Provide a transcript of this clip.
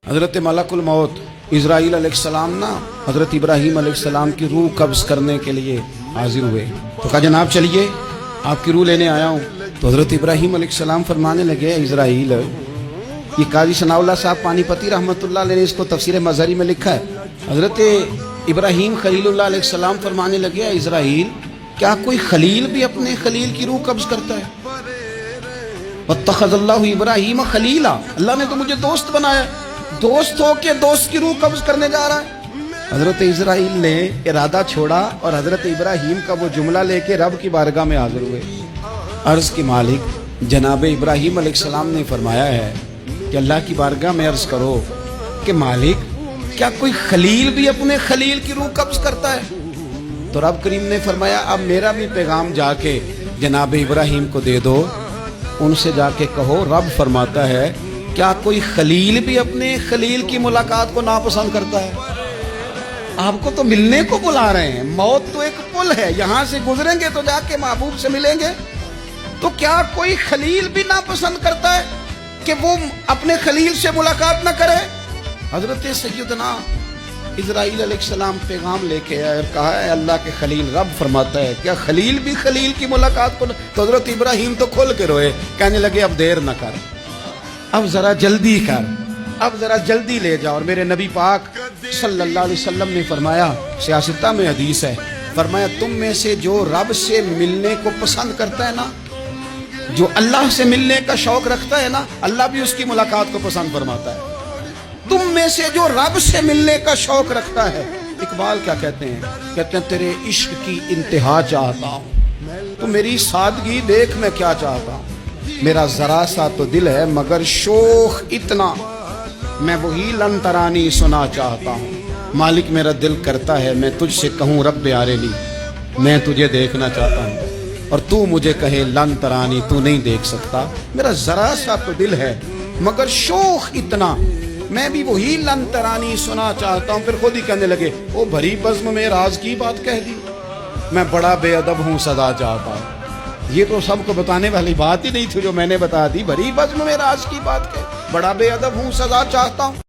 حضرت ملکُ الموت اسرائیل علیہ السلام نا حضرت ابراہیم علیہ السلام کی روح قبض کرنے کے لیے حاضر ہوئے تو کہا جناب چلیے آپ کی روح لینے آیا ہوں۔ تو حضرت ابراہیم علیہ السلام فرمانے لگے اسرائیل، یہ قاضی ثناء اللہ صاحب پانی پتی رحمۃ اللہ علیہ نے اس کو تفسیر مظہری میں لکھا ہے۔ حضرت ابراہیم خلیل اللہ علیہ السلام فرمانے لگے اسرائیل، کیا کوئی خلیل بھی اپنے خلیل کی روح قبض کرتا ہے؟ واتخذ اللہ ابراہیم خلیلا، اللہ نے تو مجھے دوست بنایا، دوست ہو کے دوست کی روح قبض کرنے جا رہا ہے۔ حضرت اسرائیل نے ارادہ چھوڑا اور حضرت ابراہیم کا وہ جملہ لے کے رب کی بارگاہ میں حاضر ہوئے۔ عرض کے مالک جناب ابراہیم علیہ السلام نے فرمایا ہے کہ اللہ کی بارگاہ میں عرض کرو کہ مالک کیا کوئی خلیل بھی اپنے خلیل کی روح قبض کرتا ہے؟ تو رب کریم نے فرمایا اب میرا بھی پیغام جا کے جناب ابراہیم کو دے دو، ان سے جا کے کہو رب فرماتا ہے کیا کوئی خلیل بھی اپنے خلیل کی ملاقات کو ناپسند کرتا ہے؟ آپ کو تو ملنے کو بلا رہے ہیں، موت تو ایک پل ہے، یہاں سے گزریں گے تو جا کے محبوب سے ملیں گے، تو کیا کوئی خلیل بھی ناپسند کرتا ہے کہ وہ اپنے خلیل سے ملاقات نہ کرے؟ حضرت سیدنا اسرائیل علیہ السلام پیغام لے کے آئے اور کہا ہے اللہ کے خلیل رب فرماتا ہے کیا خلیل بھی خلیل کی ملاقات کو تو حضرت ابراہیم تو کھول کے روئے، کہنے لگے اب دیر نہ کر، اب ذرا جلدی کر، اب ذرا جلدی لے جاؤ۔ اور میرے نبی پاک صلی اللہ علیہ وسلم نے فرمایا، سیاستہ میں حدیث ہے، فرمایا تم میں سے جو رب سے ملنے کو پسند کرتا ہے نا، جو اللہ سے ملنے کا شوق رکھتا ہے نا، اللہ بھی اس کی ملاقات کو پسند فرماتا ہے۔ تم میں سے جو رب سے ملنے کا شوق رکھتا ہے، اقبال کیا کہتے ہیں تیرے عشق کی انتہا چاہتا ہوں، تو میری سادگی دیکھ میں کیا چاہتا ہوں، میرا ذرا سا تو دل ہے مگر شوق اتنا، میں وہی لن ترانی سنا چاہتا ہوں، مالک میرا دل کرتا ہے میں تجھ سے کہوں رب آرینی، میں تجھے دیکھنا چاہتا ہوں اور تو مجھے کہے لن ترانی، تو نہیں دیکھ سکتا، میرا ذرا سا تو دل ہے مگر شوق اتنا، میں بھی وہی لن ترانی سنا چاہتا ہوں۔ پھر خود ہی کہنے لگے وہ بھری بزم میں راز کی بات کہہ دی، میں بڑا بے ادب ہوں سزا چاہتا ہوں۔ یہ تو سب کو بتانے والی بات ہی نہیں تھی جو میں نے بتا دی، بھری بزم میں راز کی بات کہہ، بڑا بے ادب ہوں سزا چاہتا ہوں۔